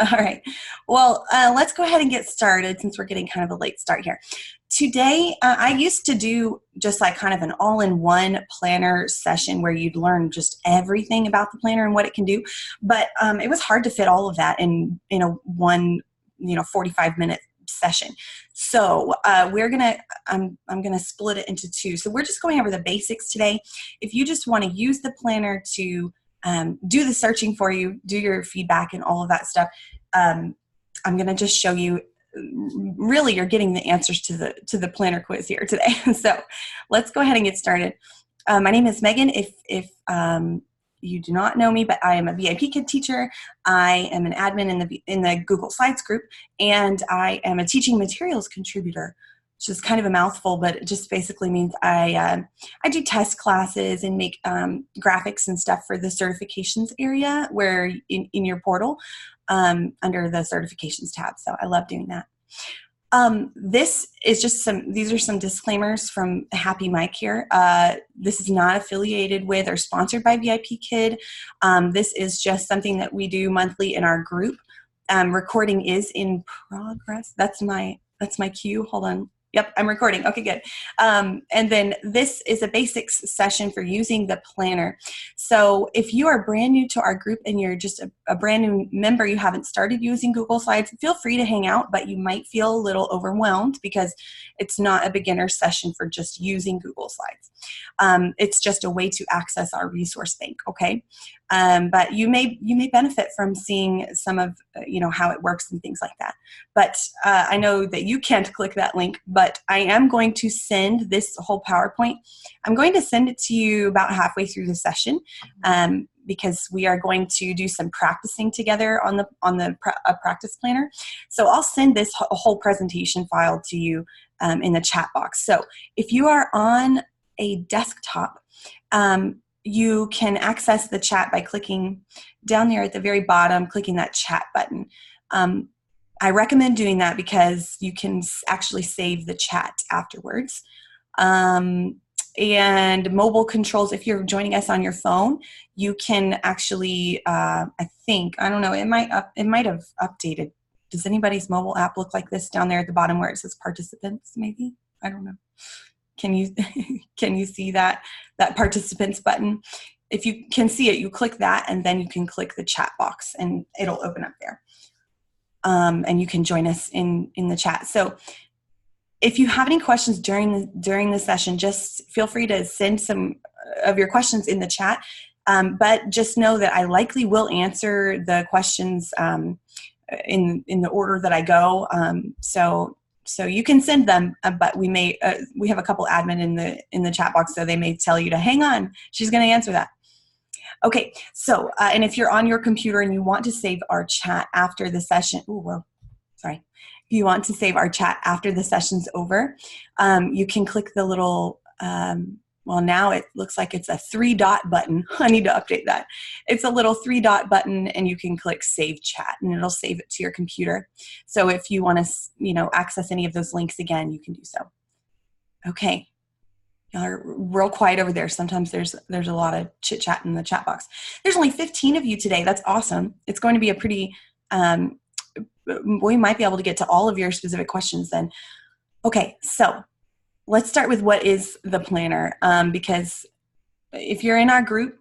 All right. Well, let's go ahead and get started since we're getting kind of a late start here. Today, I used to do just like kind of an all-in-one planner session where you'd learn just everything about the planner and what it can do. But it was hard to fit all of that in a one, 45-minute session. So I'm gonna split it into two. So we're just going over the basics today. If you just want to use the planner to do the searching for you, do your feedback and all of that stuff, I'm going to just show you. Really, you're getting the answers to the planner quiz here today. So let's go ahead and get started. My name is Megan. If you do not know me, but I am a VIPKid teacher. I am an admin in the Google Slides group, and I am a teaching materials contributor, which is kind of a mouthful, but it just basically means I do test classes and make graphics and stuff for the certifications area where in your portal under the certifications tab. So I love doing that. These are some disclaimers from Happy Mike here. This is not affiliated with or sponsored by VIPKid. This is just something that we do monthly in our group. Recording is in progress. That's my cue. Hold on. Yep, I'm recording. Okay, good. And then this is a basics session for using the planner. So if you are brand new to our group and you're just a brand new member, you haven't started using Google Slides, feel free to hang out, but you might feel a little overwhelmed because it's not a beginner session for just using Google Slides. It's just a way to access our resource bank, okay? But you may benefit from seeing some of how it works and things like that. But I know that you can't click that link, but I am going to send this whole PowerPoint. I'm going to send it to you about halfway through the session because we are going to do some practicing together on the practice planner. So I'll send this whole presentation file to you in the chat box. So if you are on a desktop, you can access the chat by clicking down there at the very bottom, clicking that chat button. I recommend doing that because you can actually save the chat afterwards. And mobile controls, if you're joining us on your phone, you can actually, I don't know, it might have updated. Does anybody's mobile app look like this down there at the bottom where it says participants, maybe? I don't know. Can you see that participants button? If you can see it, you click that, and then you can click the chat box, and it'll open up there. And you can join us in the chat. So if you have any questions during the session, just feel free to send some of your questions in the chat. But just know that I likely will answer the questions in the order that I go. So you can send them, but we have a couple admin in the chat box, so they may tell you to hang on. She's going to answer that. Okay, so and if you're on your computer and you want to save our chat after the session, if you want to save our chat after the session's over, you can click the little. Now it looks like it's a 3-dot button. I need to update that. It's a little 3-dot button, and you can click Save Chat, and it'll save it to your computer. So if you want to, access any of those links again, you can do so. Okay, y'all are real quiet over there. Sometimes there's a lot of chit chat in the chat box. There's only 15 of you today. That's awesome. It's going to be a pretty. We might be able to get to all of your specific questions then. Okay, so let's start with what is the planner, because if you're in our group,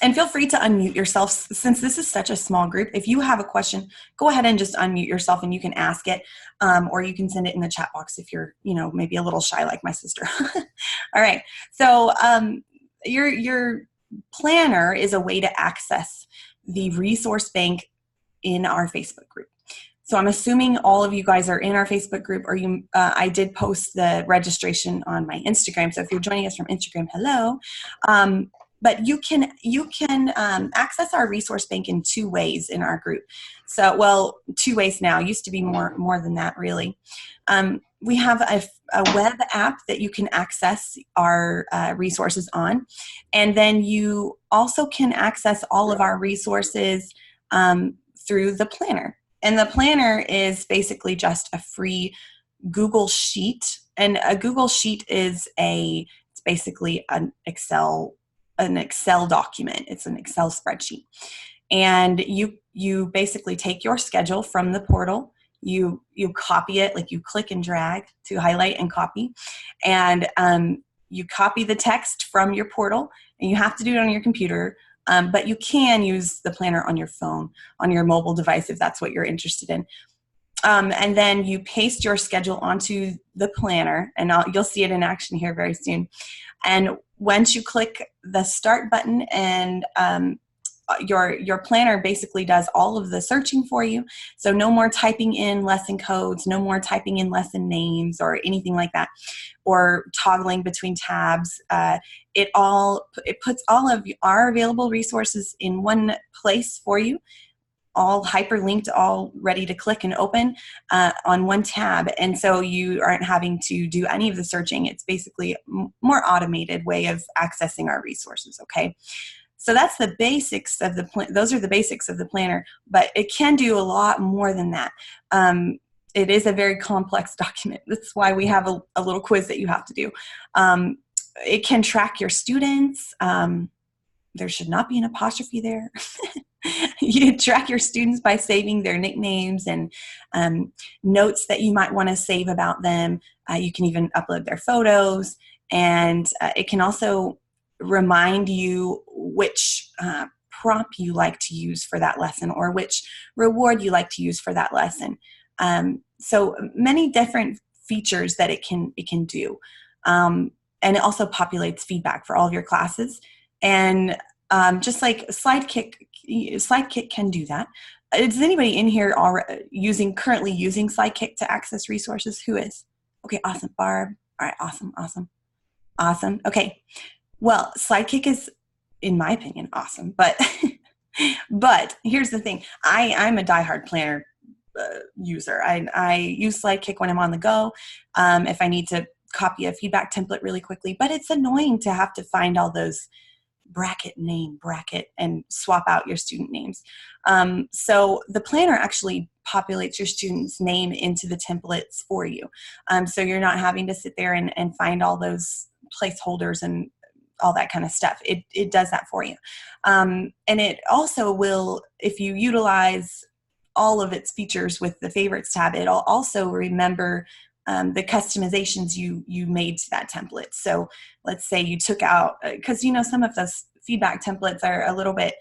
and feel free to unmute yourself since this is such a small group. If you have a question, go ahead and just unmute yourself and you can ask it, or you can send it in the chat box if you're, maybe a little shy like my sister. All right, so your planner is a way to access the resource bank in our Facebook group. So I'm assuming all of you guys are in our Facebook group, or I did post the registration on my Instagram. So if you're joining us from Instagram, hello. But you can access our resource bank in 2 ways in our group. So, 2 ways now. Used to be more than that, really. We have a web app that you can access our resources on, and then you also can access all of our resources through the planner. And the planner is basically just a free Google Sheet. And a Google Sheet is it's basically an Excel document. It's an Excel spreadsheet. And you basically take your schedule from the portal, you copy it, like you click and drag to highlight and copy, and you copy the text from your portal, and you have to do it on your computer, but you can use the planner on your phone, on your mobile device, if that's what you're interested in. And then you paste your schedule onto the planner, and you'll see it in action here very soon. And once you click the start button, and your planner basically does all of the searching for you. So no more typing in lesson codes, no more typing in lesson names or anything like that, or toggling between tabs. It puts all of our available resources in one place for you, all hyperlinked, all ready to click and open on one tab. And so you aren't having to do any of the searching. It's basically a more automated way of accessing our resources, okay? So that's the basics of those are the basics of the planner, but it can do a lot more than that. It is a very complex document. That's why we have a little quiz that you have to do. It can track your students. There should not be an apostrophe there. You track your students by saving their nicknames and notes that you might want to save about them. You can even upload their photos, and it can also remind you which prompt you like to use for that lesson, or which reward you like to use for that lesson. So many different features that it can do. And it also populates feedback for all of your classes. And just like Slidekit can do that. Is anybody in here currently using Slidekit to access resources? Who is? Okay, awesome. Barb. All right, awesome. Okay. Well, Slidekit is, in my opinion, awesome. But but here's the thing. I'm a diehard planner user. I use Slidekit when I'm on the go, if I need to copy a feedback template really quickly. But it's annoying to have to find all those bracket and swap out your student names. So the planner actually populates your student's name into the templates for you. So you're not having to sit there and find all those placeholders and all that kind of stuff. It does that for you. And it also will, if you utilize all of its features with the favorites tab, it'll also remember the customizations you made to that template. So let's say you took out, because some of those feedback templates are a little bit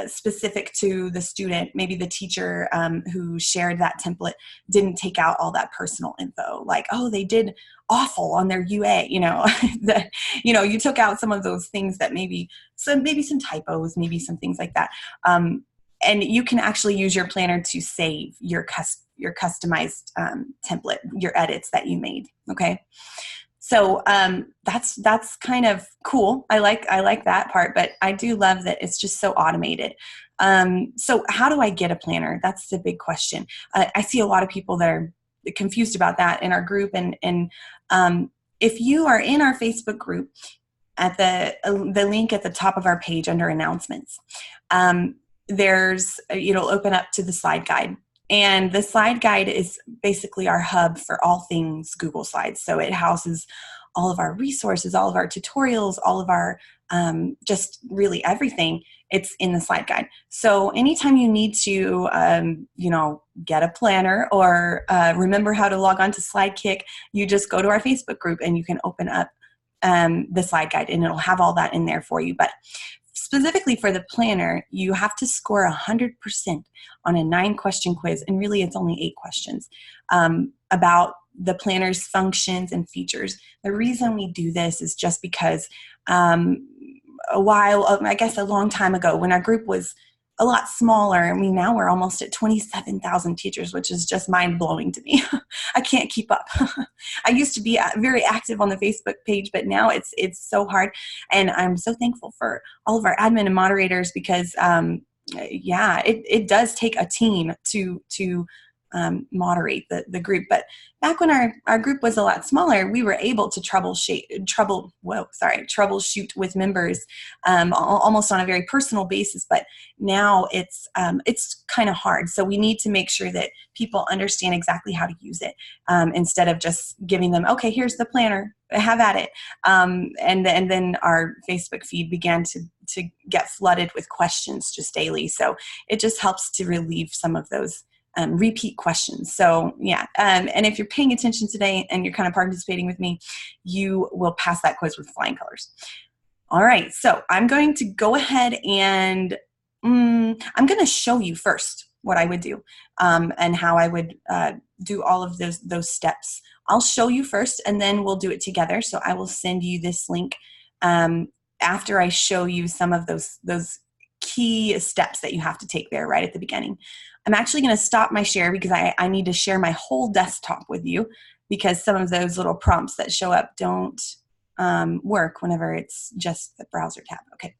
specific to the student. Maybe the teacher who shared that template didn't take out all that personal info, like, oh, they did awful on their UA, you took out some of those things that maybe some typos, maybe some things like that. And you can actually use your planner to save your customized template, your edits that you made. Okay. So that's kind of cool. I like that part, but I do love that it's just so automated. So how do I get a planner? That's the big question. I see a lot of people that are confused about that in our group. And if you are in our Facebook group, at the link at the top of our page under announcements, it'll open up to the slide guide. And the slide guide is basically our hub for all things Google Slides. So it houses all of our resources, all of our tutorials, all of our just really everything. It's in the slide guide. So anytime you need to, get a planner or remember how to log on to Slidekit, you just go to our Facebook group and you can open up the slide guide, and it'll have all that in there for you. But specifically for the planner, you have to score 100% on a 9-question quiz, and really it's only 8 questions about the planner's functions and features. The reason we do this is just because a long time ago, when our group was a lot smaller, now we're almost at 27,000 teachers, which is just mind-blowing to me. I can't keep up. I used to be very active on the Facebook page, but now it's so hard. And I'm so thankful for all of our admin and moderators, because it does take a team to moderate the group. But back when our group was a lot smaller, we were able to troubleshoot with members almost on a very personal basis. But now it's kind of hard. So we need to make sure that people understand exactly how to use it, instead of just giving them, okay, here's the planner, have at it. And then our Facebook feed began to get flooded with questions just daily. So it just helps to relieve some of those repeat questions. So yeah, and if you're paying attention today and you're kind of participating with me, you will pass that quiz with flying colors. All right, so I'm going to go ahead and I'm going to show you first what I would do and how I would do all of those steps. I'll show you first, and then we'll do it together. So I will send you this link after I show you some of those key steps that you have to take there right at the beginning. I'm actually going to stop my share because I need to share my whole desktop with you, because some of those little prompts that show up don't work whenever it's just the browser tab. Okay,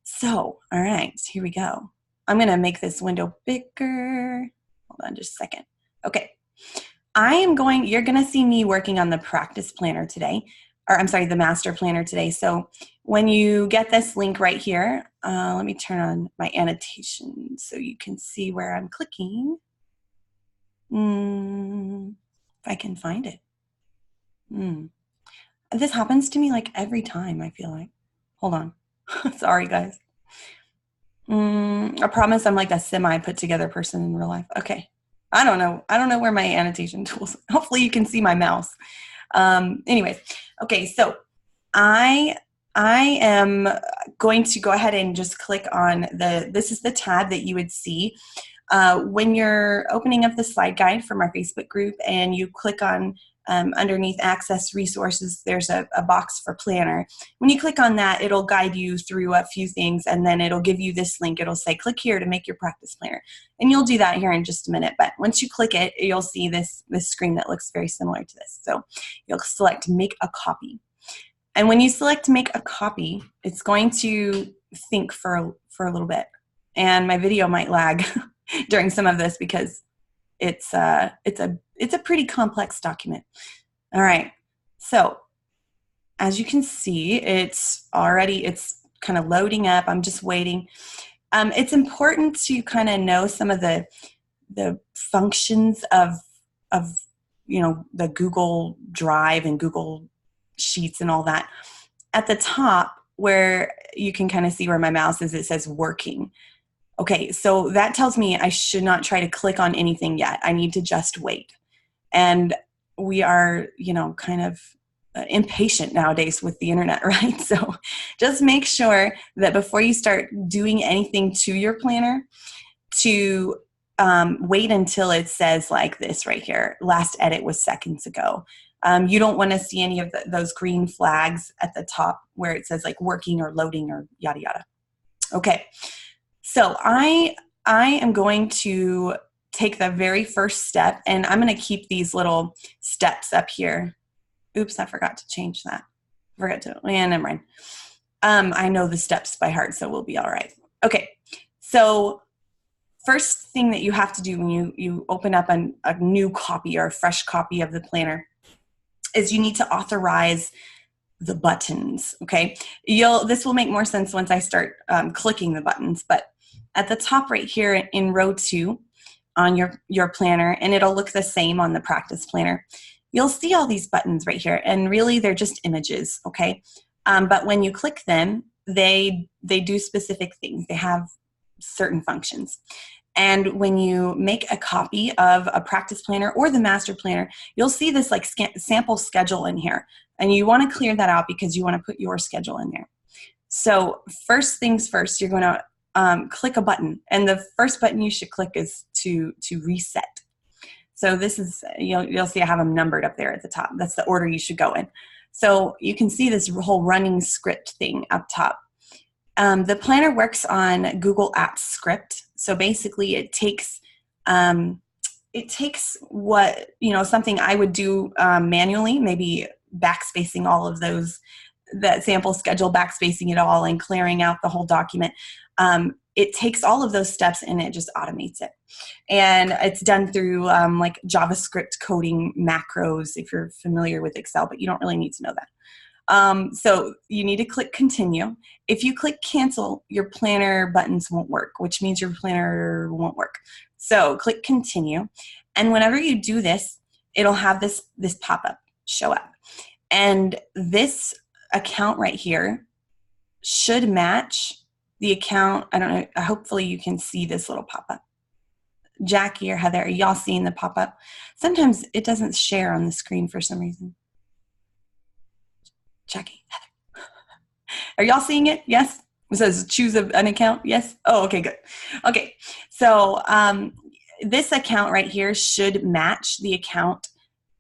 so all right, here we go. I'm going to make this window bigger. Hold on just a second. Okay, you're going to see me working on the practice planner today, or I'm sorry, the master planner today. So when you get this link right here, let me turn on my annotation so you can see where I'm clicking. If I can find it. This happens to me like every time, I feel like. Hold on. Sorry, guys. I promise I'm like a semi put together person in real life. Okay. I don't know where my annotation tools. Hopefully you can see my mouse. Anyways, okay, so I am going to go ahead and just click on this is the tab that you would see when you're opening up the slide guide from our Facebook group, and you click on underneath access resources, there's a box for planner. When you click on that, it'll guide you through a few things, and then it'll give you this link. It'll say click here to make your practice planner, and you'll do that here in just a minute. But once you click it, you'll see this screen that looks very similar to this. So you'll select make a copy, and when you select make a copy, it's going to think for a little bit, and my video might lag during some of this because it's a pretty complex document. All right, so as you can see, it's kind of loading up. I'm just waiting. It's important to kind of know some of the functions of the Google Drive and Google Sheets and all that. At the top, where you can kind of see where my mouse is, it says working. Okay, so that tells me I should not try to click on anything yet. I need to just wait. And we are, kind of impatient nowadays with the internet, right? So just make sure that before you start doing anything to your planner, to wait until it says like this right here, last edit was seconds ago. You don't want to see any of those green flags at the top where it says like working or loading or yada yada. Okay. So I am going to take the very first step, and I'm going to keep these little steps up here. Oops, I forgot to change that. Never mind. I know the steps by heart, so we'll be all right. Okay, so first thing that you have to do when you open up a new copy or a fresh copy of the planner is you need to authorize the buttons, okay? This will make more sense once I start clicking the buttons, but at the top right here in row 2 on your planner, and it'll look the same on the practice planner, you'll see all these buttons right here, and really they're just images, okay? But when you click them, they do specific things. They have certain functions. And when you make a copy of a practice planner or the master planner, you'll see this like sample schedule in here. And you want to clear that out because you want to put your schedule in there. So first things first, you're going to click a button. And the first button you should click is to reset. So this is, you'll see I have them numbered up there at the top. That's the order you should go in. So you can see this whole running script thing up top. The planner works on Google Apps script. So basically it takes what, something I would do manually, maybe backspacing all of that sample schedule, backspacing it all and clearing out the whole document. It takes all of those steps and it just automates it. And it's done through like JavaScript coding macros, if you're familiar with Excel, but you don't really need to know that. So you need to click continue. If you click cancel, your planner buttons won't work, which means your planner won't work. So click continue. And whenever you do this, it'll have this pop-up show up. And this account right here should match the account, I don't know, hopefully you can see this little pop-up. Jackie or Heather, are y'all seeing the pop-up? Sometimes it doesn't share on the screen for some reason. Jackie, Heather. Are y'all seeing it? Yes? It says choose an account. Yes? Oh, okay, good. Okay, so this account right here should match the account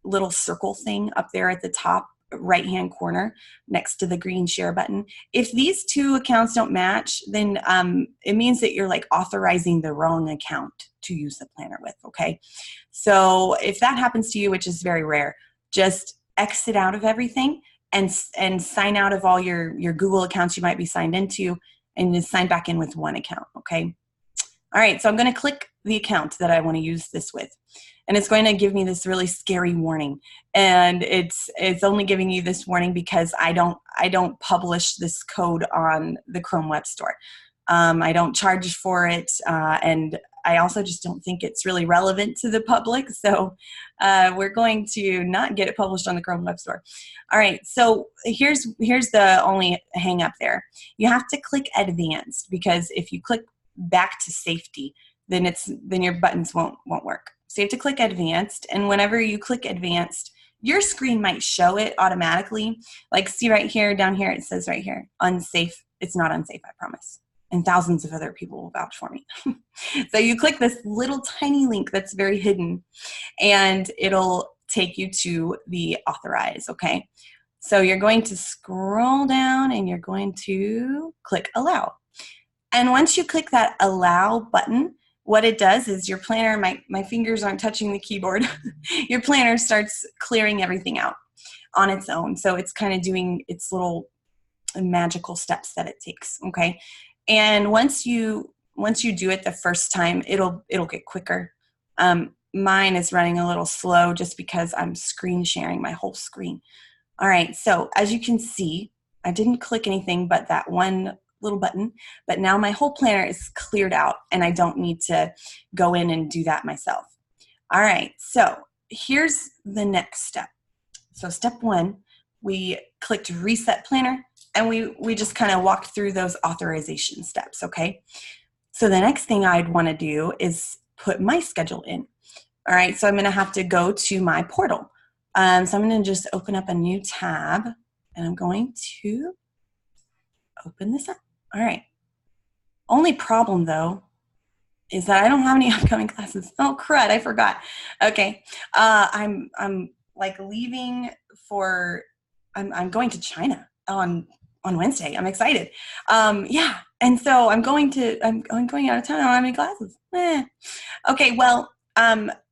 little circle thing up there at the top right-hand corner next to the green share button. If these two accounts don't match, then it means that you're like authorizing the wrong account to use the planner with, okay? So if that happens to you, which is very rare, just exit out of everything and sign out of all your Google accounts you might be signed into and just sign back in with one account, okay? All right, so I'm gonna click the account that I wanna use this with. And it's going to give me this really scary warning. And it's only giving you this warning because I don't publish this code on the Chrome Web Store. I don't charge for it, and I also just don't think it's really relevant to the public. So we're going to not get it published on the Chrome Web Store. All right, so here's the only hang up there. You have to click Advanced, because if you click back to Safety, then your buttons won't work. So you have to click Advanced, and whenever you click Advanced, your screen might show it automatically. Like, see right here, down here, it says right here, unsafe. It's not unsafe, I promise. And thousands of other people will vouch for me. So you click this little tiny link that's very hidden, and it'll take you to the authorize, okay? So you're going to scroll down, and you're going to click Allow. And once you click that Allow button, what it does is your planner, my fingers aren't touching the keyboard, your planner starts clearing everything out on its own. So it's kind of doing its little magical steps that it takes, okay? And once you do it the first time, it'll get quicker. Mine is running a little slow just because I'm screen sharing my whole screen. All right, so as you can see, I didn't click anything but that one little button, but now my whole planner is cleared out and I don't need to go in and do that myself. All right, so here's the next step. So step one, we clicked Reset Planner, and we just kind of walked through those authorization steps, okay? So the next thing I'd want to do is put my schedule in. All right, so I'm going to have to go to my portal. So I'm going to just open up a new tab, and I'm going to open this up. All right. Only problem, though, is that I don't have any upcoming classes. Oh, crud, I forgot. Okay. I'm like leaving for, I'm going to China on Wednesday. I'm excited. Yeah. And so I'm going out of town. I don't have any classes. Okay. Well,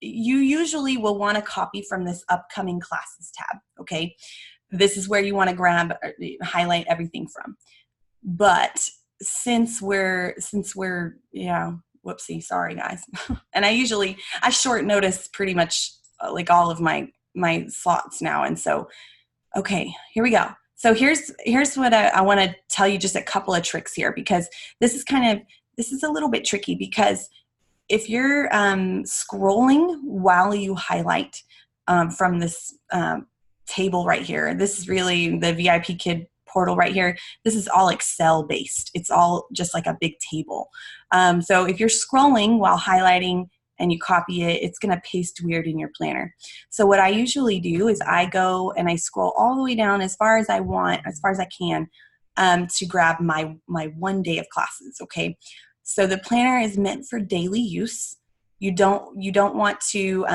you usually will want to copy from this upcoming classes tab. Okay. This is where you want to highlight everything from. But since we're yeah, whoopsie, sorry guys. And I short notice pretty much like all of my slots now. And so, okay, here we go. So here's what I want to tell you, just a couple of tricks here, because this is a little bit tricky, because if you're scrolling while you highlight from this table right here, this is really the VIPKid portal right here. This is all Excel based. It's all just like a big table. So if you're scrolling while highlighting and you copy it, it's going to paste weird in your planner. So what I usually do is I go and I scroll all the way down as far as I want, as far as I can, to grab my 1 day of classes. Okay. So the planner is meant for daily use. You don't want to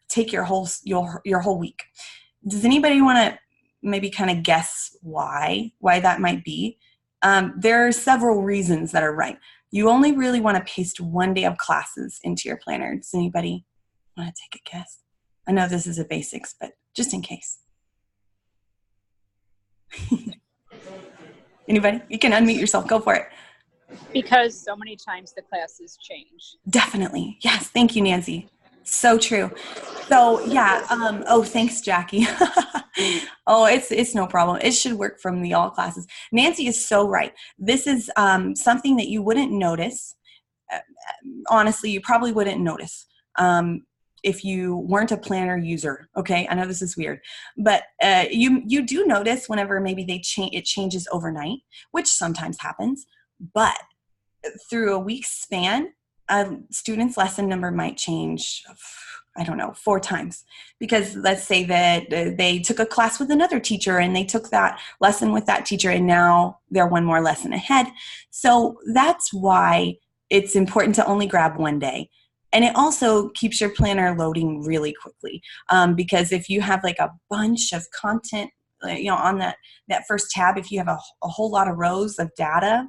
take your whole week. Does anybody want to maybe kind of guess why that might be? There are several reasons that are right. You only really want to paste 1 day of classes into your planner. Does anybody want to take a guess? I know this is a basics, but just in case. Anybody? You can unmute yourself. Go for it. Because so many times the classes change. Definitely. Yes. Thank you, Nancy. So true. So yeah. Oh, thanks, Jackie. Oh, it's no problem. It should work from the all classes. Nancy is so right. This is something that you wouldn't notice. Honestly, you probably wouldn't notice. if you weren't a planner user, okay, I know this is weird, but you do notice whenever maybe it changes overnight, which sometimes happens, but through a week's span, a student's lesson number might change, I don't know, 4 times. Because let's say that they took a class with another teacher and they took that lesson with that teacher and now they're one more lesson ahead. So that's why it's important to only grab one day. And it also keeps your planner loading really quickly, because if you have like a bunch of content, on that first tab, if you have a whole lot of rows of data,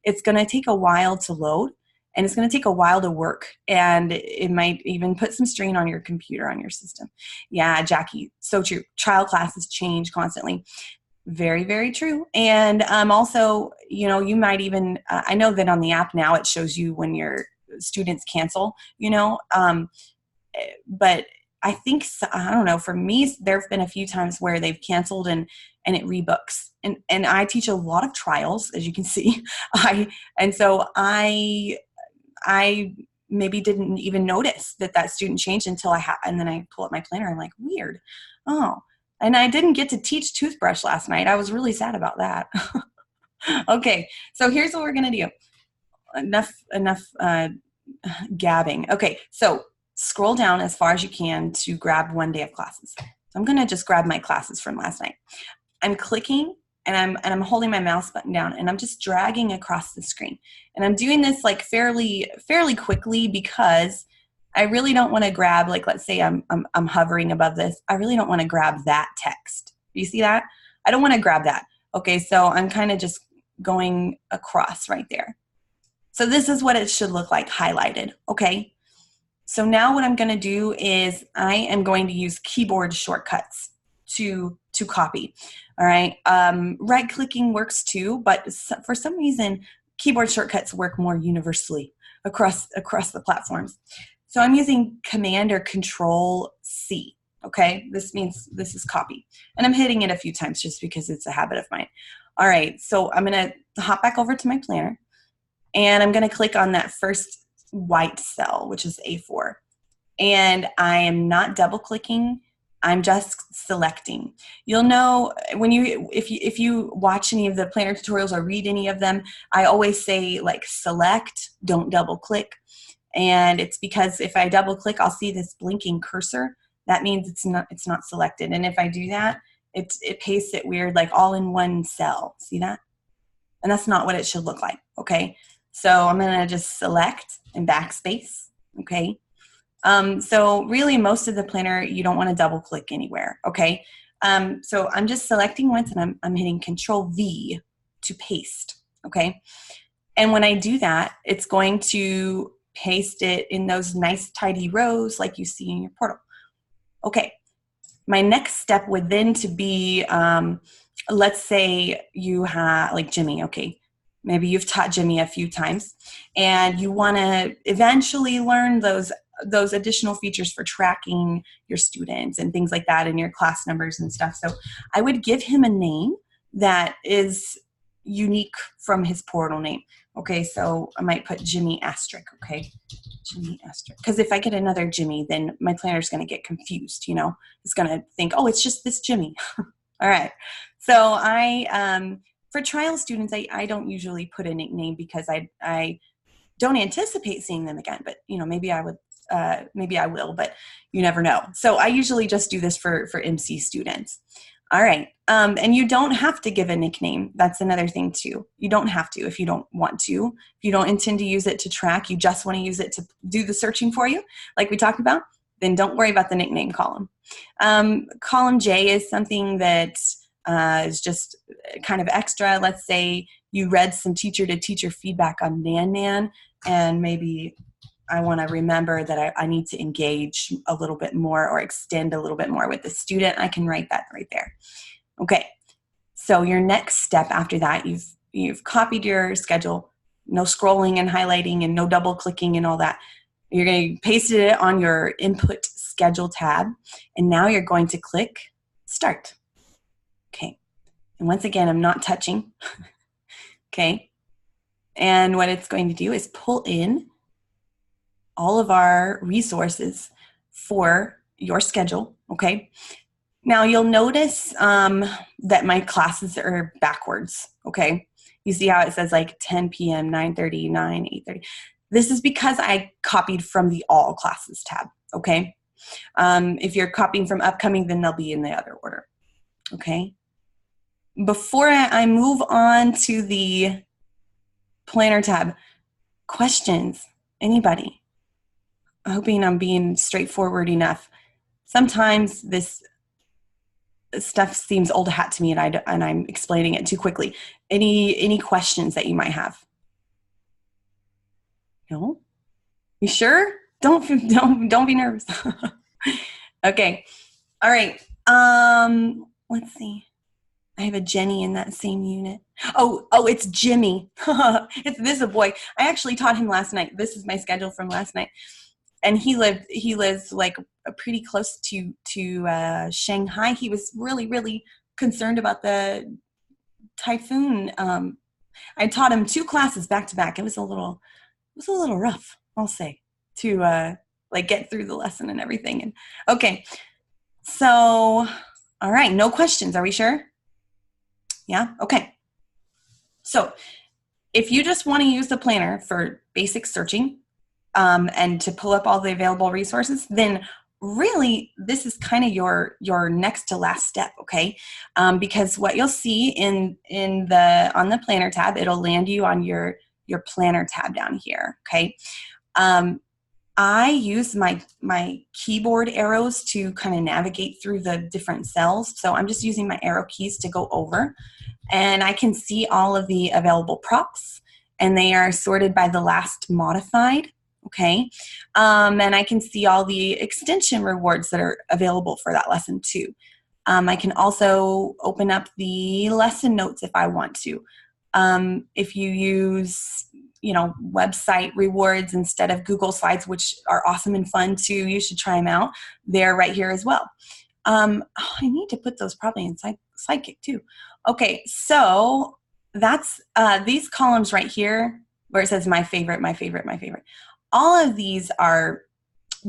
it's going to take a while to load, and it's going to take a while to work, and it might even put some strain on your computer, on your system. Yeah, Jackie, so true. Trial classes change constantly. Very, very true. And also, you might even, I know that on the app now it shows you when your students cancel, but I think, I don't know, for me, there have been a few times where they've canceled and it rebooks. And I teach a lot of trials, as you can see. And so I maybe didn't even notice that student changed until and then I pull up my planner. I'm like, weird. Oh, and I didn't get to teach toothbrush last night. I was really sad about that. Okay, so here's what we're gonna do. Enough gabbing. Okay, so scroll down as far as you can to grab one day of classes. So I'm gonna just grab my classes from last night. I'm clicking and I'm holding my mouse button down and I'm just dragging across the screen. And I'm doing this like fairly quickly because I really don't want to grab, like, let's say I'm hovering above this. I really don't want to grab that text. Do you see that? I don't want to grab that. Okay, so I'm kind of just going across right there. So this is what it should look like highlighted. Okay. So now what I'm going to do is I am going to use keyboard shortcuts to copy. All right. Right clicking works too, but for some reason, keyboard shortcuts work more universally across the platforms. So I'm using Command or Control C. Okay. This means this is copy. And I'm hitting it a few times just because it's a habit of mine. All right. So I'm going to hop back over to my planner and I'm going to click on that first white cell, which is A4. And I am not double clicking. I'm just selecting. You'll know when if you watch any of the planner tutorials or read any of them, I always say like select, don't double click. And it's because if I double click, I'll see this blinking cursor. That means it's not selected. And if I do that, it pastes it weird, like all in one cell. See that? And that's not what it should look like. Okay. So I'm going to just select and backspace. Okay. So really most of the planner, you don't want to double click anywhere. Okay. So I'm just selecting once and I'm hitting Control V to paste. Okay. And when I do that, it's going to paste it in those nice tidy rows like you see in your portal. Okay. My next step would then to be, let's say you have like Jimmy. Okay. Maybe you've taught Jimmy a few times and you want to eventually learn those additional features for tracking your students and things like that in your class numbers and stuff. So I would give him a name that is unique from his portal name. Okay, so I might put Jimmy asterisk, okay? Jimmy asterisk. Because if I get another Jimmy, then my planner is going to get confused, It's going to think, oh, it's just this Jimmy. All right. So for trial students, I don't usually put a nickname because I don't anticipate seeing them again, but maybe I would, maybe I will, but you never know. So I usually just do this for MC students. All right. And you don't have to give a nickname. That's another thing too. You don't have to if you don't want to. If you don't intend to use it to track, you just want to use it to do the searching for you, like we talked about, then don't worry about the nickname column. Column J is something that is just kind of extra. Let's say you read some teacher-to-teacher feedback on Nan Nan, and maybe I want to remember that I need to engage a little bit more or extend a little bit more with the student. I can write that right there. Okay, so your next step after that, you've copied your schedule, no scrolling and highlighting and no double clicking and all that. You're going to paste it on your input schedule tab, and now you're going to click start. Okay, and once again, I'm not touching. Okay, and what it's going to do is pull in all of our resources for your schedule, okay? Now you'll notice that my classes are backwards, okay? You see how it says like 10 p.m., 9:30, 9, 8:30. This is because I copied from the all classes tab, okay? If you're copying from upcoming, then they'll be in the other order, okay? Before I move on to the planner tab, questions, anybody? I'm hoping I'm being straightforward enough. Sometimes this stuff seems old hat to me, and I'm explaining it too quickly. Any questions that you might have? No? You sure? Don't be nervous. Okay. All right. Let's see. I have a Jenny in that same unit. Oh, it's Jimmy. This is a boy. I actually taught him last night. This is my schedule from last night. And he lives like pretty close to Shanghai. He was really concerned about the typhoon. I taught him 2 classes back to back. It was a little rough, I'll say, to like get through the lesson and everything. And okay, so all right, no questions. Are we sure? Yeah. Okay. So if you just want to use the planner for basic searching and to pull up all the available resources, then really this is kind of your next to last step, okay? Because what you'll see on the planner tab, it'll land you on your planner tab down here, okay? I use my keyboard arrows to kind of navigate through the different cells. So I'm just using my arrow keys to go over, and I can see all of the available props, and they are sorted by the last modified, okay? And I can see all the extension rewards that are available for that lesson too. I can also open up the lesson notes if I want to. If you use website rewards instead of Google Slides, which are awesome and fun too, you should try them out. They're right here as well. I need to put those probably in Sidekick too. Okay, so that's these columns right here where it says my favorite, my favorite, my favorite. All of these are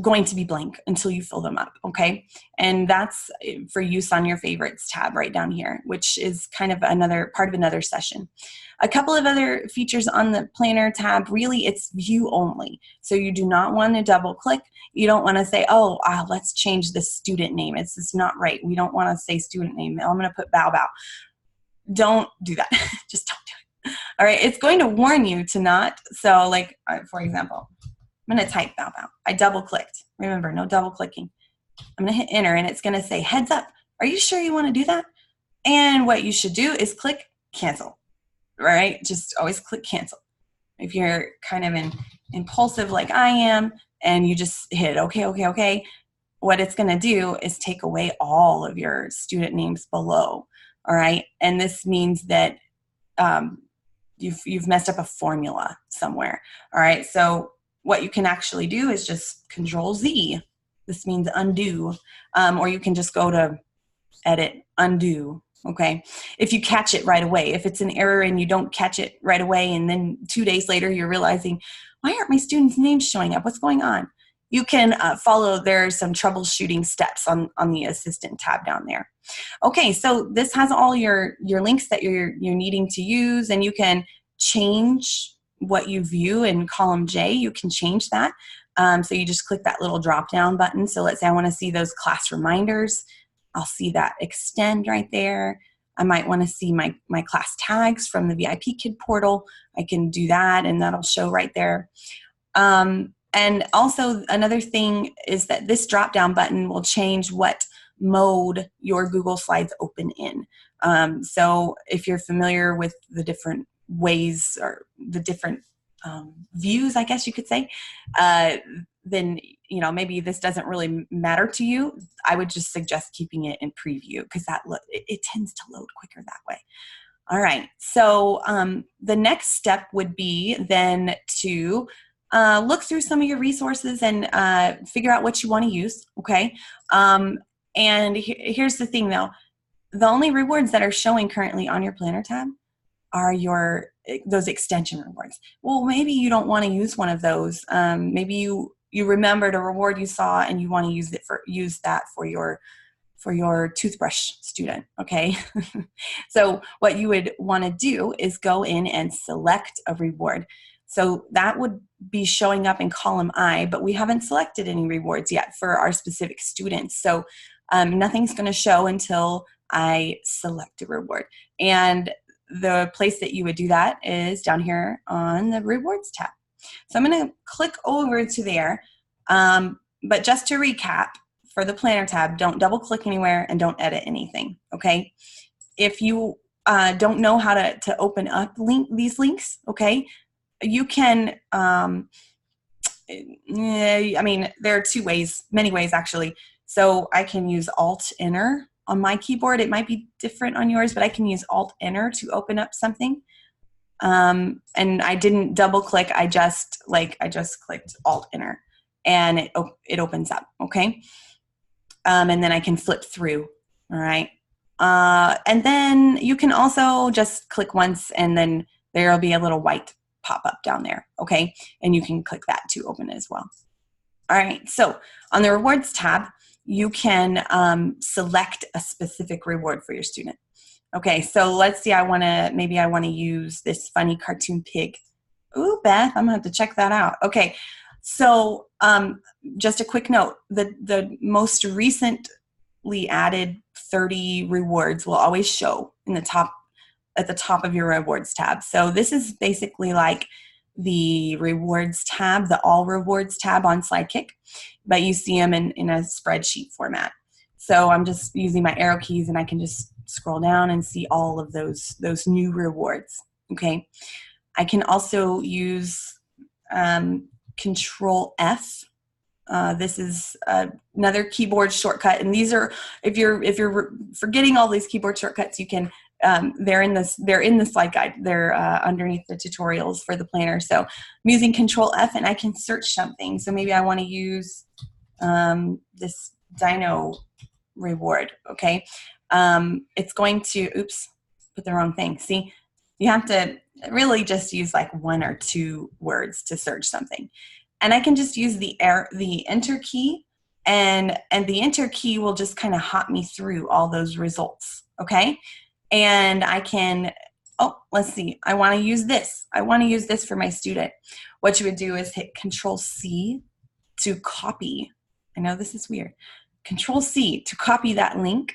going to be blank until you fill them up, okay? And that's for use on your favorites tab right down here, which is kind of another part of another session. A couple of other features on the planner tab, really it's view only. So you do not want to double click. You don't want to say, oh, let's change the student name. It's just not right. We don't want to say student name. I'm going to put Bao Bao. Don't do that. Just don't do it. All right, it's going to warn you to not. So like, for example, I'm going to type Bao Bao. I double clicked. Remember, no double clicking. I'm going to hit enter and it's going to say, heads up. Are you sure you want to do that? And what you should do is click cancel, right? Just always click cancel. If you're kind of impulsive like I am and you just hit okay, what it's going to do is take away all of your student names below, all right? And this means that you've messed up a formula somewhere, all right? So what you can actually do is just Control Z. This means undo, or you can just go to edit, undo, okay? If you catch it right away, if it's an error and you don't catch it right away and then 2 days later you're realizing, why aren't my students' names showing up? What's going on? You can follow, there's some troubleshooting steps on the assistant tab down there. Okay, so this has all your links that you're needing to use, and you can change what you view in column J. You can change that. So you just click that little drop down button. So let's say I want to see those class reminders. I'll see that extend right there. I might want to see my class tags from the VIPKid portal. I can do that and that'll show right there. And also another thing is that this drop down button will change what mode your Google Slides open in. So if you're familiar with the different ways or the different views, I guess you could say, then maybe this doesn't really matter to you. I would just suggest keeping it in preview because it tends to load quicker that way. All right, so the next step would be then to look through some of your resources and figure out what you want to use, okay? And here's the thing though, the only rewards that are showing currently on your planner tab are those extension rewards. Well, maybe you don't want to use one of those. Maybe you you remembered a reward you saw and you want to use that for your toothbrush student, okay? So what you would want to do is go in and select a reward. So that would be showing up in column I, but we haven't selected any rewards yet for our specific students. So nothing's going to show until I select a reward. And the place that you would do that is down here on the rewards tab. So I'm going to click over to there. But just to recap, for the planner tab, don't double click anywhere and don't edit anything, okay? If you don't know how to open up these links, okay, you can, I mean, there are many ways actually. So I can use Alt-Enter on my keyboard. It might be different on yours, but I can use Alt-Enter to open up something. And I didn't double click, I just clicked Alt-Enter and it opens up, okay? And then I can flip through, all right? And then you can also just click once and then there'll be a little white pop-up down there, okay? And you can click that to open it as well. All right, so on the rewards tab, you can select a specific reward for your student. Okay, so let's see, maybe I wanna use this funny cartoon pig. Ooh, Beth, I'm gonna have to check that out. Okay, so just a quick note, the most recently added 30 rewards will always show at the top of your rewards tab. So this is basically like the rewards tab, the all rewards tab on Sidekick, but you see them in a spreadsheet format. So I'm just using my arrow keys and I can just scroll down and see all of those new rewards, okay? I can also use Control F. This is another keyboard shortcut, and these are, if you're forgetting all these keyboard shortcuts, you can, they're in the slide guide. They're underneath the tutorials for the planner. So I'm using Control F and I can search something. So maybe I want to use this dino reward, okay? It's going to, oops, put the wrong thing. See, you have to really just use like 1 or 2 words to search something. And I can just use the enter key, and the enter key will just kind of hop me through all those results, okay? And I can, oh, let's see, I want to use this. I want to use this for my student. What you would do is hit Control C to copy. I know this is weird. Control C to copy that link,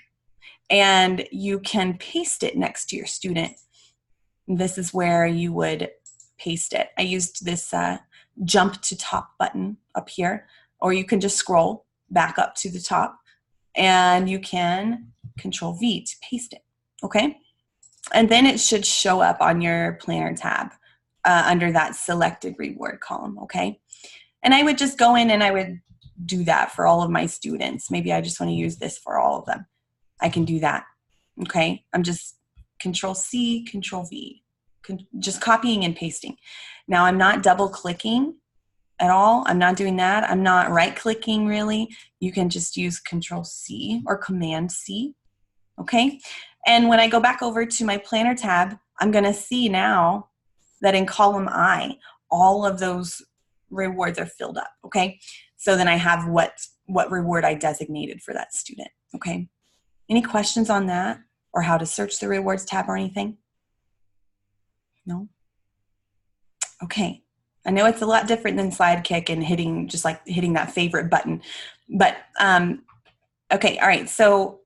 and you can paste it next to your student. This is where you would paste it. I used this jump to top button up here, or you can just scroll back up to the top and you can Control V to paste it, okay? And then it should show up on your planner tab under that selected reward column, okay? And I would just go in and I would do that for all of my students. Maybe I just want to use this for all of them. I can do that, okay? I'm just Control C, Control V, just copying and pasting. Now I'm not double clicking at all. I'm not doing that. I'm not right clicking really. You can just use Control C or Command C, okay? And when I go back over to my planner tab, I'm gonna see now that in column I, all of those rewards are filled up, okay? So then I have what reward I designated for that student, okay? Any questions on that or how to search the rewards tab or anything? No? Okay. I know it's a lot different than Sidekick and hitting that favorite button, but okay, all right. So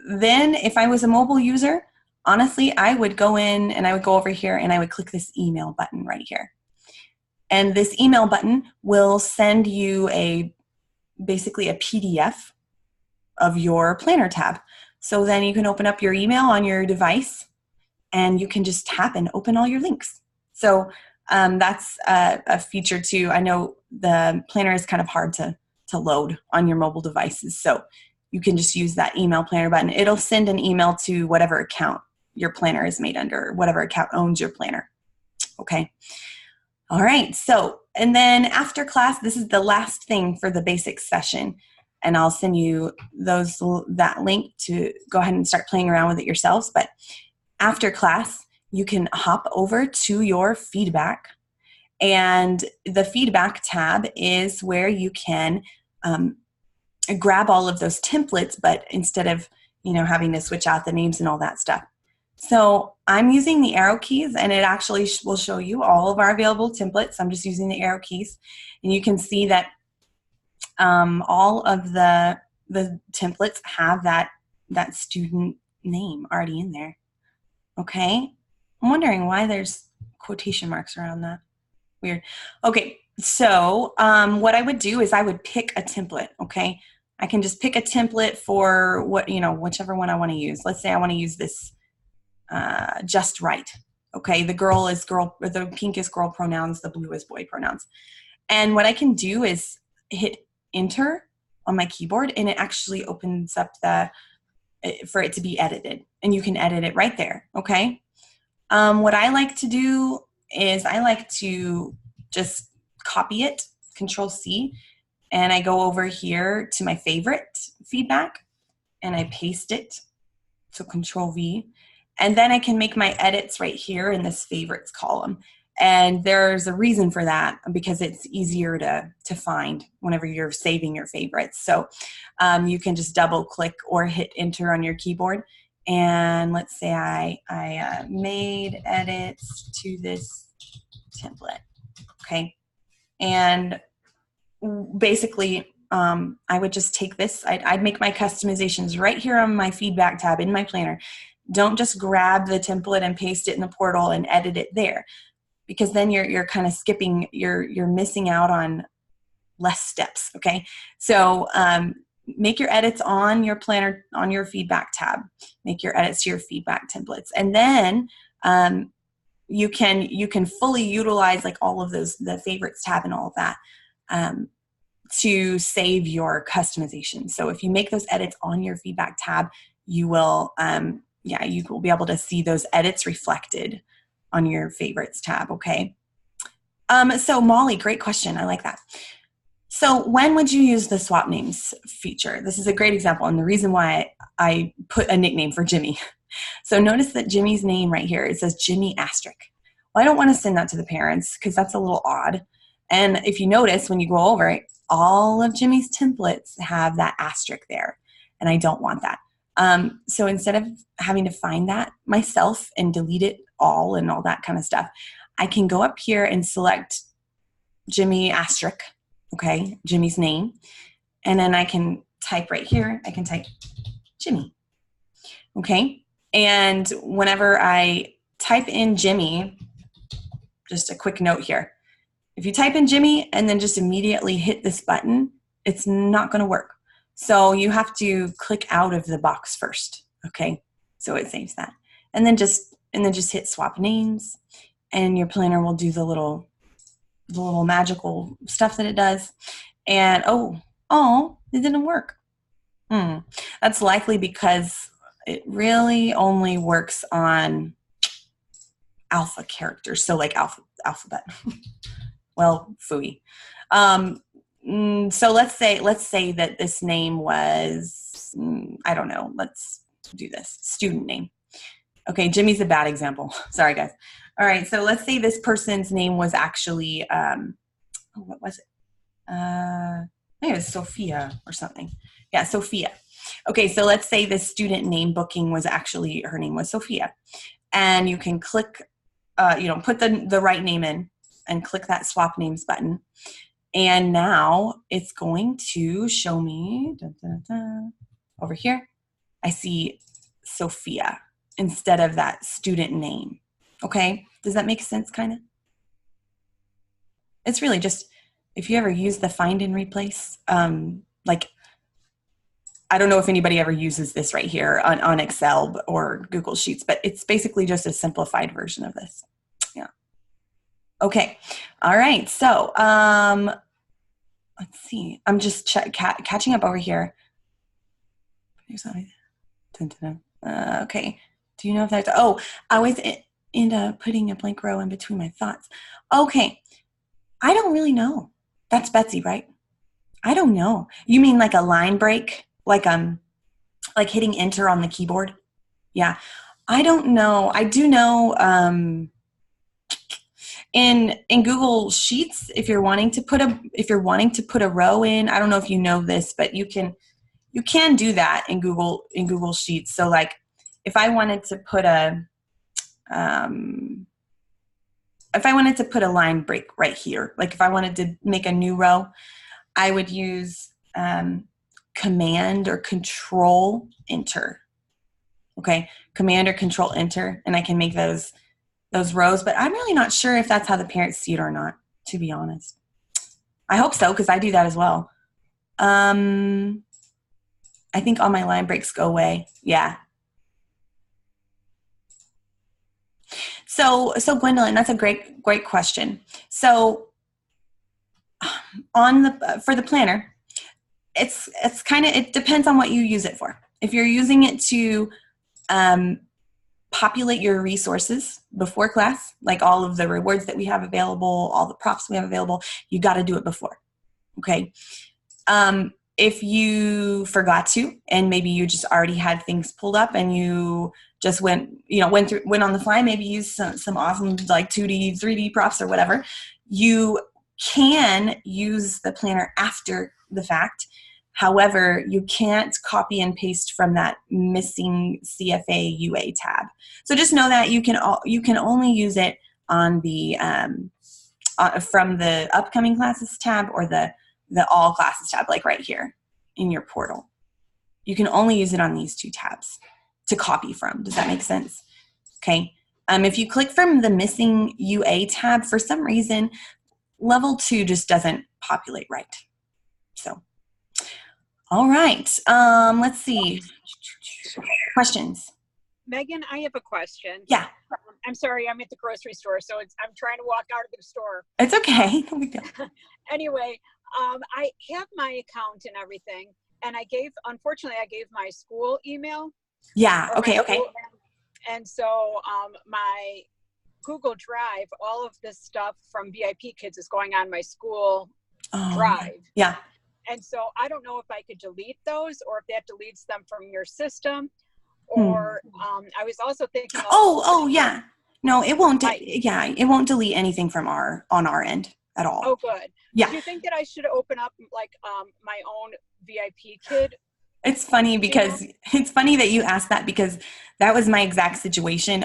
then if I was a mobile user, honestly, I would go in and I would go over here and I would click this email button right here. And this email button will send you basically a PDF of your planner tab. So then you can open up your email on your device and you can just tap and open all your links. So that's a feature too. I know the planner is kind of hard to load on your mobile devices. So you can just use that email planner button. It'll send an email to whatever account your planner is made under, whatever account owns your planner. Okay. All right. So, and then after class, this is the last thing for the basics session. And I'll send you that link to go ahead and start playing around with it yourselves. But after class, you can hop over to your feedback And the feedback tab is where you can grab all of those templates, but instead of, having to switch out the names and all that stuff. So I'm using the arrow keys, and it actually will show you all of our available templates. I'm just using the arrow keys, and you can see that all of the templates have that student name already in there. Okay, I'm wondering why there's quotation marks around that. Weird. Okay, so what I would do is I would pick a template. Okay, I can just pick a template for whichever one I want to use. Let's say I want to use this just right. Okay, the girl is girl, or the pink is girl pronouns, the blue is boy pronouns. And what I can do is hit enter on my keyboard, and it actually opens up for it to be edited, and you can edit it right there. Okay. What I like to do is I like to just copy it, Control C, and I go over here to my favorite feedback and I paste it. So Control V. And then I can make my edits right here in this favorites column. And there's a reason for that, because it's easier to find whenever you're saving your favorites. So you can just double click or hit enter on your keyboard. And let's say I made edits to this template. Okay. And basically, I would just take this. I'd make my customizations right here on my feedback tab in my planner. Don't just grab the template and paste it in the portal and edit it there, because then you're kind of skipping, you're missing out on less steps. Okay, so make your edits on your planner, on your feedback tab. Make your edits to your feedback templates, and then you can fully utilize like all of those, the favorites tab and all of that, to save your customization. So if you make those edits on your feedback tab, you will you will be able to see those edits reflected on your favorites tab. Okay. So Molly, great question. I like that. So when would you use the swap names feature? This is a great example, and the reason why I put a nickname for Jimmy. So notice that Jimmy's name right here, it says Jimmy asterisk. Well, I don't want to send that to the parents because that's a little odd. And if you notice when you go over it, all of Jimmy's templates have that asterisk there, and I don't want that. So instead of having to find that myself and delete it all and all that kind of stuff, I can go up here and select Jimmy asterisk, okay, Jimmy's name, and then I can type right here, I can type Jimmy, okay? And whenever I type in Jimmy, just a quick note here, if you type in Jimmy and then just immediately hit this button, it's not going to work. So you have to click out of the box first, okay? So it saves that. And then just hit swap names, and your planner will do the little magical stuff that it does. And oh, it didn't work. That's likely because it really only works on alpha characters, so like alphabet. Well, phooey. So let's say that this name was, I don't know, let's do this, student name. Okay, Jimmy's a bad example. Sorry, guys. All right, so let's say this person's name was actually, what was it? I think it was Sophia or something. Yeah, Sophia. Okay, so let's say this student name booking was actually, her name was Sophia. And you can click, put the right name in and click that swap names button. And now it's going to show me, over here, I see Sophia instead of that student name. Okay, does that make sense, kind of? It's really just, if you ever use the find and replace, like, I don't know if anybody ever uses this right here on Excel or Google Sheets, but it's basically just a simplified version of this. Yeah. Okay. All right. So let's see. I'm just catching up over here. Okay. Do you know if that's, I always end up putting a blank row in between my thoughts. Okay. I don't really know. That's Betsy, right? I don't know. You mean like a line break? Like hitting enter on the keyboard? Yeah. I don't know. I do know in Google Sheets, if you're wanting to put a row in, I don't know if you know this, but you can do that in Google Sheets. So like if I wanted to put um, a line break right here, like if I wanted to make a new row, I would use Command or Control Enter. Okay, Command or Control Enter, and I can make those rows. But I'm really not sure if that's how the parents see it or not, to be honest. I hope so, because I do that as well. I think all my line breaks go away. Yeah. So Gwendolyn, that's a great question. So for the planner, it depends on what you use it for. If you're using it to populate your resources before class, like all of the rewards that we have available, all the props we have available, you got to do it before. Okay. If you forgot to, and maybe you just already had things pulled up and you just went on the fly, maybe use some awesome like 2D, 3D props or whatever, you can use the planner after the fact. However, you can't copy and paste from that missing CFA UA tab. So just know that you can only use it on the from the upcoming classes tab or the all classes tab, like right here in your portal. You can only use it on these two tabs to copy from. Does that make sense? Okay. If you click from the missing UA tab, for some reason, level 2 just doesn't populate right. So, all right. Let's see. Questions? Megan, I have a question. Yeah. I'm sorry, I'm at the grocery store, so I'm trying to walk out of the store. It's okay. No big deal. Anyway, I have my account and everything, and unfortunately, I gave my school email. Yeah. Okay. And so my Google Drive, all of this stuff from VIPKids is going on my school drive. Yeah. And so I don't know if I could delete those or if that deletes them from your system. Or I was also thinking. Yeah. No, it won't. It won't delete anything from on our end at all. Oh, good. Yeah. Do you think that I should open up like my own VIPKid? It's funny that you asked that, because that was my exact situation.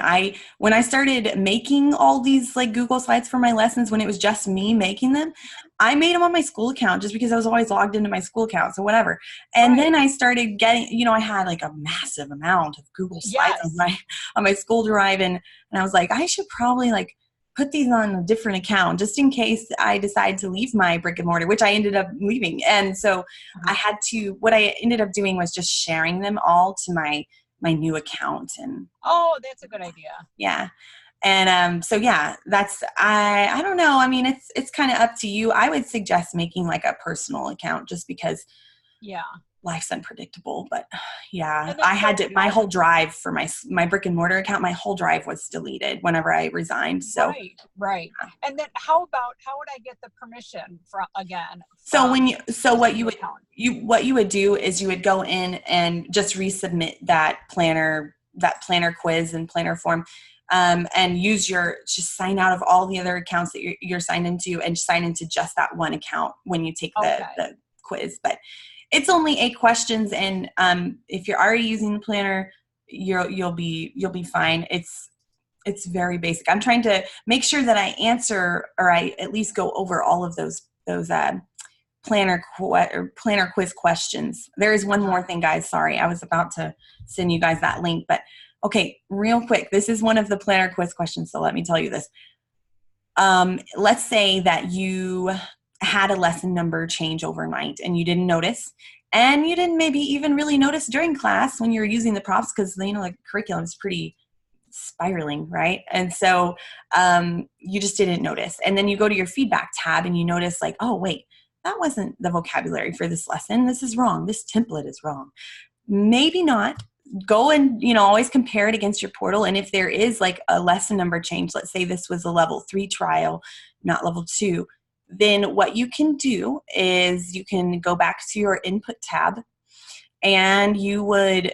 When I started making all these like Google slides for my lessons, when it was just me making them, I made them on my school account just because I was always logged into my school account, so whatever. And then I started getting, I had like a massive amount of Google slides on my school drive, and I was like, I should probably like put these on a different account just in case I decide to leave my brick and mortar, which I ended up leaving. And so what I ended up doing was just sharing them all to my new account. And that's a good idea. Yeah. And so yeah, I don't know. I mean, it's kind of up to you. I would suggest making like a personal account just because life's unpredictable. But yeah, I had to, my whole drive for my brick and mortar account, my whole drive was deleted whenever I resigned. So right. And then how would I get the permission again? What you would do is you would go in and just resubmit that planner quiz and planner form. And just sign out of all the other accounts that you're signed into and sign into just that one account when you take the quiz. But it's only 8 questions, and if you're already using the planner, you'll be fine. It's very basic. I'm trying to make sure that I answer, or I at least go over all of those planner quiz questions. There is one more thing, guys. Sorry, I was about to send you guys that link, but okay, real quick. This is one of the planner quiz questions, so let me tell you this. Let's say that you had a lesson number change overnight and you didn't notice, and you didn't maybe even really notice during class when you were using the props, because like curriculum is pretty spiraling, right? And so you just didn't notice, and then you go to your feedback tab and you notice like, oh wait, that wasn't the vocabulary for this lesson. This is wrong. This template is wrong. Maybe not. Go and always compare it against your portal, and if there is like a lesson number change, let's say this was a level 3 trial, not level 2, then what you can do is you can go back to your input tab, and you would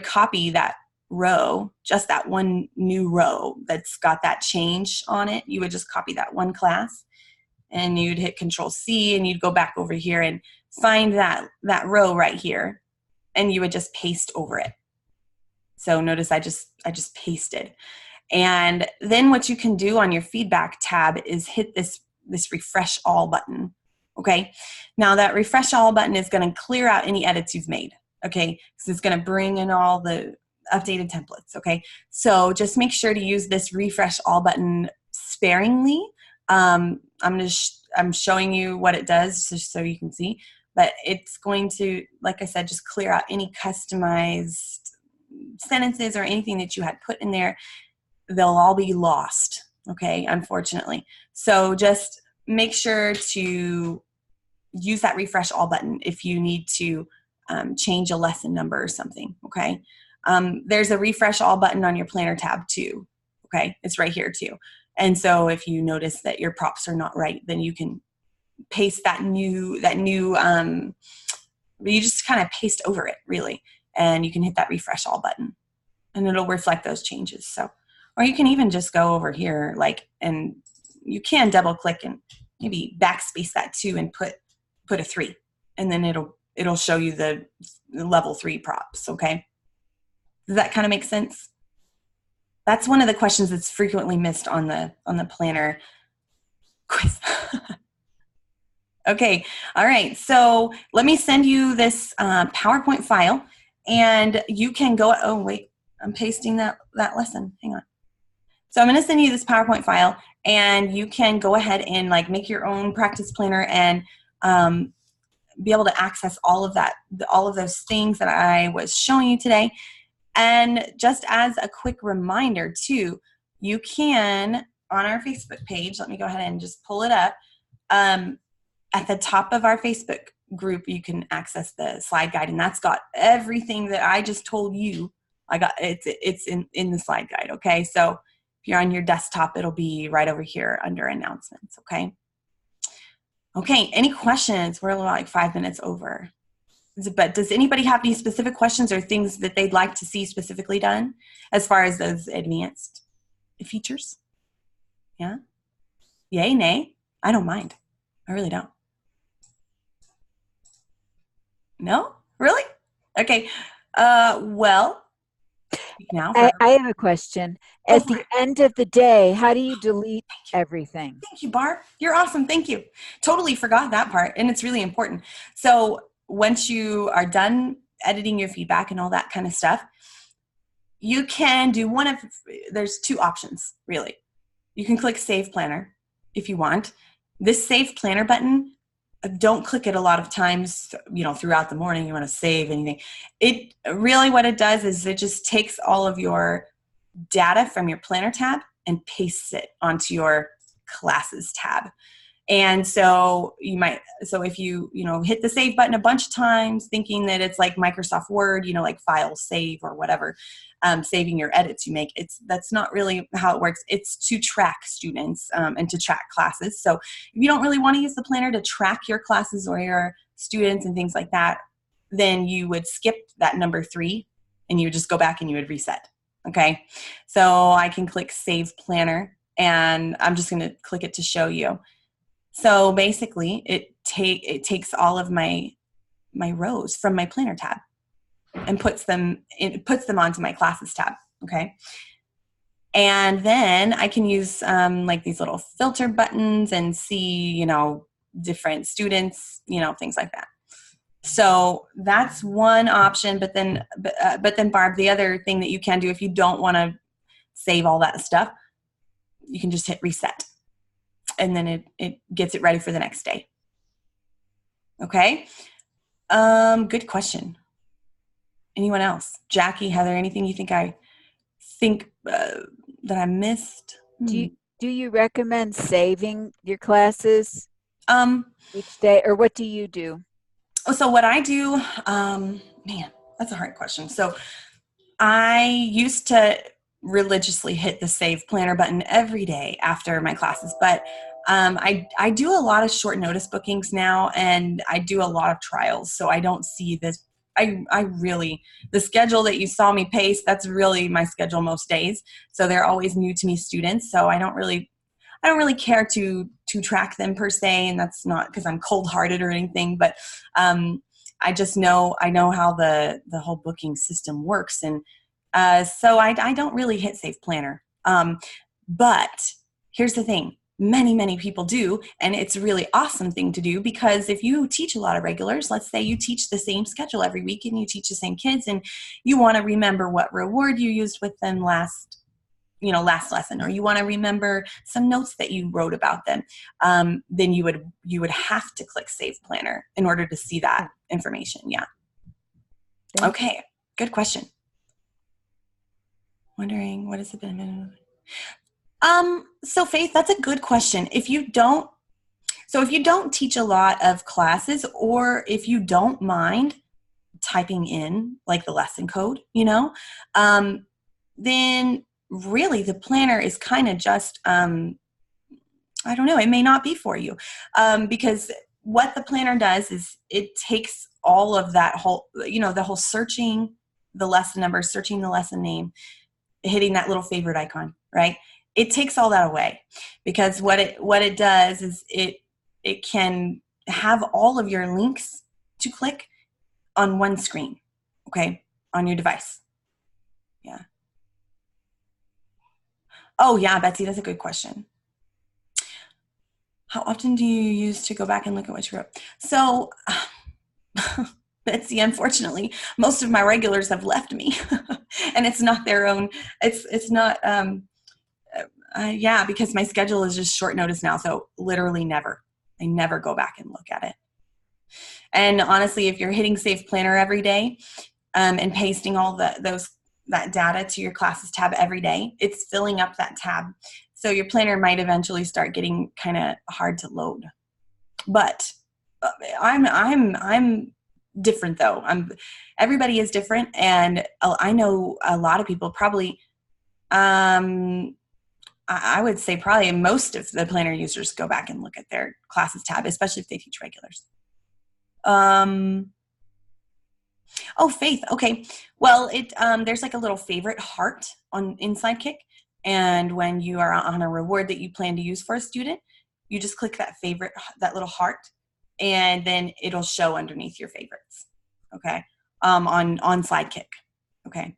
copy that row, just that one new row that's got that change on it, you would just copy that one class and you'd hit Control C and you'd go back over here and find that row right here and you would just paste over it. So notice I just pasted. And then what you can do on your feedback tab is hit this refresh all button. Okay. Now that refresh all button is going to clear out any edits you've made. Okay. So it's going to bring in all the updated templates. Okay. So just make sure to use this refresh all button sparingly. I'm showing you what it does just so you can see, but it's going to, like I said, just clear out any customized sentences or anything that you had put in there. They'll all be lost. Okay. Unfortunately. So just make sure to use that refresh all button if you need to change a lesson number or something. Okay. There's a refresh all button on your planner tab too. Okay. It's right here too. And so if you notice that your props are not right, then you can paste you just kind of paste over it really. And you can hit that refresh all button and it'll reflect those changes. So, or you can even just go over here and you can double click and maybe backspace that too and put a 3 and then it'll show you the level 3 props. Okay. Does that kind of make sense? That's one of the questions that's frequently missed on the planner quiz. Okay. All right. So let me send you this PowerPoint file and you can go, oh wait, I'm pasting that lesson. Hang on. So I'm going to send you this PowerPoint file and you can go ahead and make your own practice planner and be able to access all of those things that I was showing you today. And just as a quick reminder too, you can, on our Facebook page, let me go ahead and just pull it up. At the top of our Facebook group, you can access the slide guide, and that's got everything that I just told you. It's in the slide guide. Okay. So if you're on your desktop, it'll be right over here under announcements. Okay. Okay. Any questions? We're like 5 minutes over. But does anybody have any specific questions or things that they'd like to see specifically done as far as those advanced features? Yeah? Yay, nay? I don't mind. I really don't. No? Really? Okay. Well, now I have a question. At the end of the day, how do you delete everything? Thank you, Barb. You're awesome. Thank you. Totally forgot that part, and it's really important. So once you are done editing your feedback and all that kind of stuff, you can do there's 2 options, really. You can click Save Planner if you want. This Save Planner button, don't click it a lot of times, throughout the morning. You want to save anything. It really, what it does is it just takes all of your data from your planner tab and pastes it onto your classes tab. And so if you hit the save button a bunch of times thinking that it's like Microsoft Word, like file save or whatever, saving your edits you make, that's not really how it works. It's to track students and to track classes. So if you don't really want to use the planner to track your classes or your students and things like that, then you would skip that number 3 and you would just go back and you would reset. Okay. So I can click Save Planner and I'm just going to click it to show you. So basically, it takes all of my rows from my planner tab and puts them onto my classes tab. Okay, and then I can use these little filter buttons and see different students, things like that. So that's one option. But then Barb, the other thing that you can do if you don't want to save all that stuff, you can just hit reset. And then it gets it ready for the next day. Okay. Good question. Anyone else? Jackie, Heather, anything you think that I missed? Do you recommend saving your classes each day, or what do you do? So what I do, man, that's a hard question. So I used to religiously hit the Save Planner button every day after my classes, but I do a lot of short notice bookings now, and I do a lot of trials, so I don't see I really, the schedule that you saw me paste, that's really my schedule most days. So they're always new to me students. So I don't really care to track them per se. And that's not because I'm cold hearted or anything, but I just know, I know how the whole booking system works. And so I don't really hit Save Planner. But here's the thing. Many people do, and it's a really awesome thing to do, because if you teach a lot of regulars, let's say you teach the same schedule every week and you teach the same kids, and you want to remember what reward you used with them last lesson, or you want to remember some notes that you wrote about them, then you would have to click Save Planner in order to see that information. Yeah. Okay. Good question. Wondering what is the benefit? So Faith, that's a good question. If you don't teach a lot of classes, or if you don't mind typing in like the lesson code, then really the planner is kind of just, I don't know, it may not be for you. Because what the planner does is it takes all of that whole, the whole searching the lesson number, searching the lesson name, hitting that little favorite icon, right? It takes all that away, because what it does is it can have all of your links to click on one screen, okay, on your device. Yeah. Oh yeah, Betsy, that's a good question. How often do you use to go back and look at what you wrote? So, Betsy, unfortunately, most of my regulars have left me, and it's not their own. It's not. Yeah, because my schedule is just short notice now. So literally never. I never go back and look at it. And honestly, if you're hitting Save Planner every day and pasting all that data to your classes tab every day, it's filling up that tab. So your planner might eventually start getting kind of hard to load. But I'm different though. Everybody is different, and I know a lot of people probably. I would say probably most of the planner users go back and look at their classes tab, especially if they teach regulars. Oh, Faith. Okay. Well, there's like a little favorite heart in Sidekick. And when you are on a reward that you plan to use for a student, you just click that little heart, and then it'll show underneath your favorites. Okay. On Sidekick. Okay.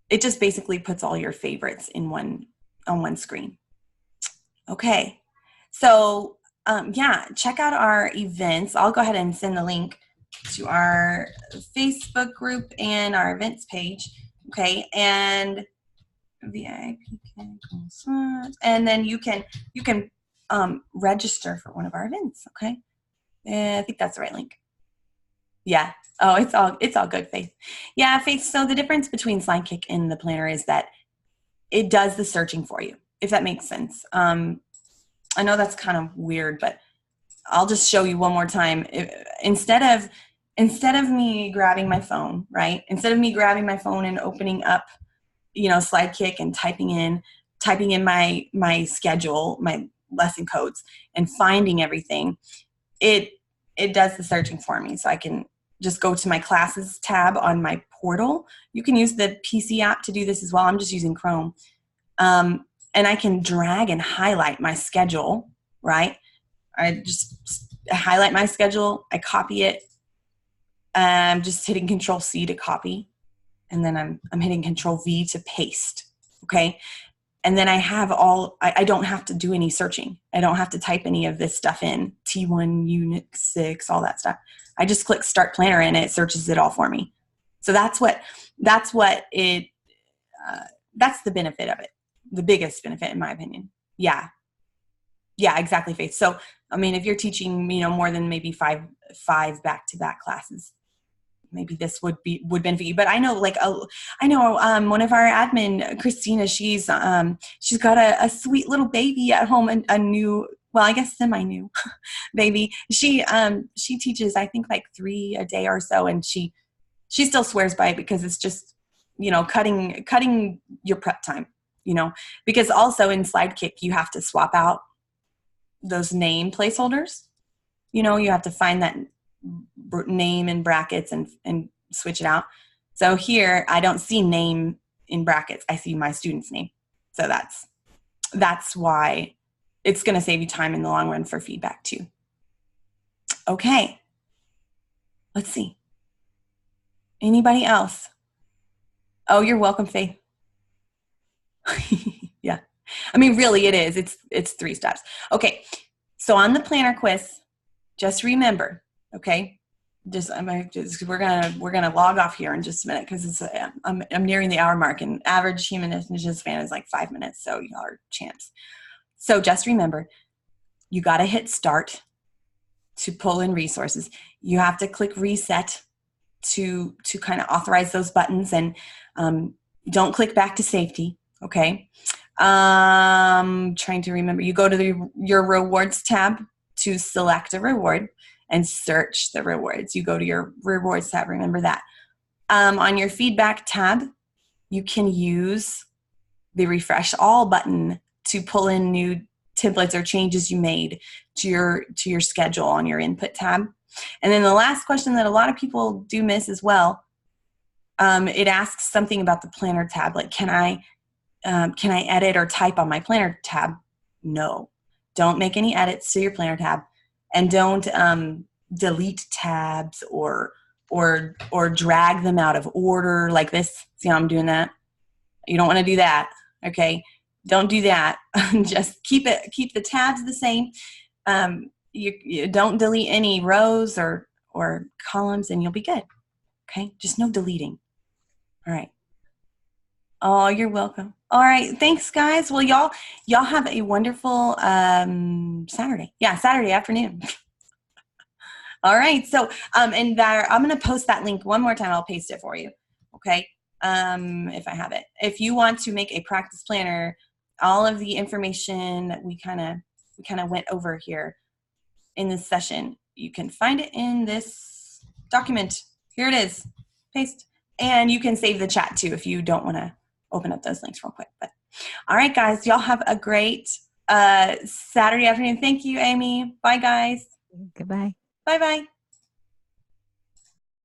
It just basically puts all your favorites on one screen. Okay. So, yeah, check out our events. I'll go ahead and send the link to our Facebook group and our events page. Okay. And VIPKid, and then you can register for one of our events. Okay. I think that's the right link. Yeah. Oh, it's all good, Faith. Yeah, Faith. So the difference between Sidekick and the planner is that it does the searching for you, if that makes sense. I know that's kind of weird, but I'll just show you one more time. Instead of me grabbing my phone, right? Instead of me grabbing my phone and opening up, Sidekick and typing in my schedule, my lesson codes, and finding everything, it does the searching for me. So I can just go to my classes tab on my portal. You can use the PC app to do this as well. I'm just using Chrome. And I can drag and highlight my schedule, right? I just highlight my schedule. I copy it. I'm just hitting Control C to copy. And then I'm hitting Control V to paste. Okay. And then I have I don't have to do any searching. I don't have to type any of this stuff in, T1, Unit 6, all that stuff. I just click Start Planner and it searches it all for me. So that's the benefit of it. The biggest benefit, in my opinion. Yeah, exactly, Faith. So, I mean, if you're teaching, more than maybe five back-to-back classes, maybe this would benefit you. But I know, one of our admin, Christina, she's got a sweet little baby at home, and a new, well, I guess semi-new baby. She teaches, I think, like 3 a day or so, and she still swears by it because it's just, cutting your prep time. Because also in Sidekick, you have to swap out those name placeholders. You have to find that name in brackets and switch it out. So here, I don't see name in brackets. I see my student's name. So that's why it's going to save you time in the long run for feedback too. Okay. Let's see. Anybody else? Oh, you're welcome, Faith. Yeah. I mean, really, it is. It's 3 steps. Okay. So on the planner quiz, just remember, okay? We're gonna log off here in just a minute because I'm nearing the hour mark, and average human attention span is like 5 minutes. So y'all are champs. So just remember, you got to hit start to pull in resources. You have to click reset to kind of authorize those buttons, and don't click back to safety. Okay. Trying to remember. You go to your rewards tab to select a reward and search the rewards. You go to your rewards tab. Remember that. On your feedback tab, you can use the refresh all button to pull in new templates or changes you made to your schedule on your input tab. And then the last question that a lot of people do miss as well, it asks something about the planner tab, like can I edit or type on my planner tab? No, don't make any edits to your planner tab, and don't delete tabs or drag them out of order like this. See how I'm doing that? You don't want to do that. Okay, don't do that. Just keep the tabs the same. You don't delete any rows or columns, and you'll be good. Okay, just no deleting. All right. Oh, you're welcome. All right, thanks, guys. Well, y'all have a wonderful Saturday. Yeah, Saturday afternoon. All right. So, and there, I'm going to post that link one more time. I'll paste it for you. Okay. If I have it. If you want to make a practice planner, all of the information that we kind of went over here in this session, you can find it in this document. Here it is. Paste. And you can save the chat too if you don't want to open up those links real quick. But all right, guys, y'all have a great Saturday afternoon. Thank you, Amy. Bye, guys. Goodbye. Bye-bye.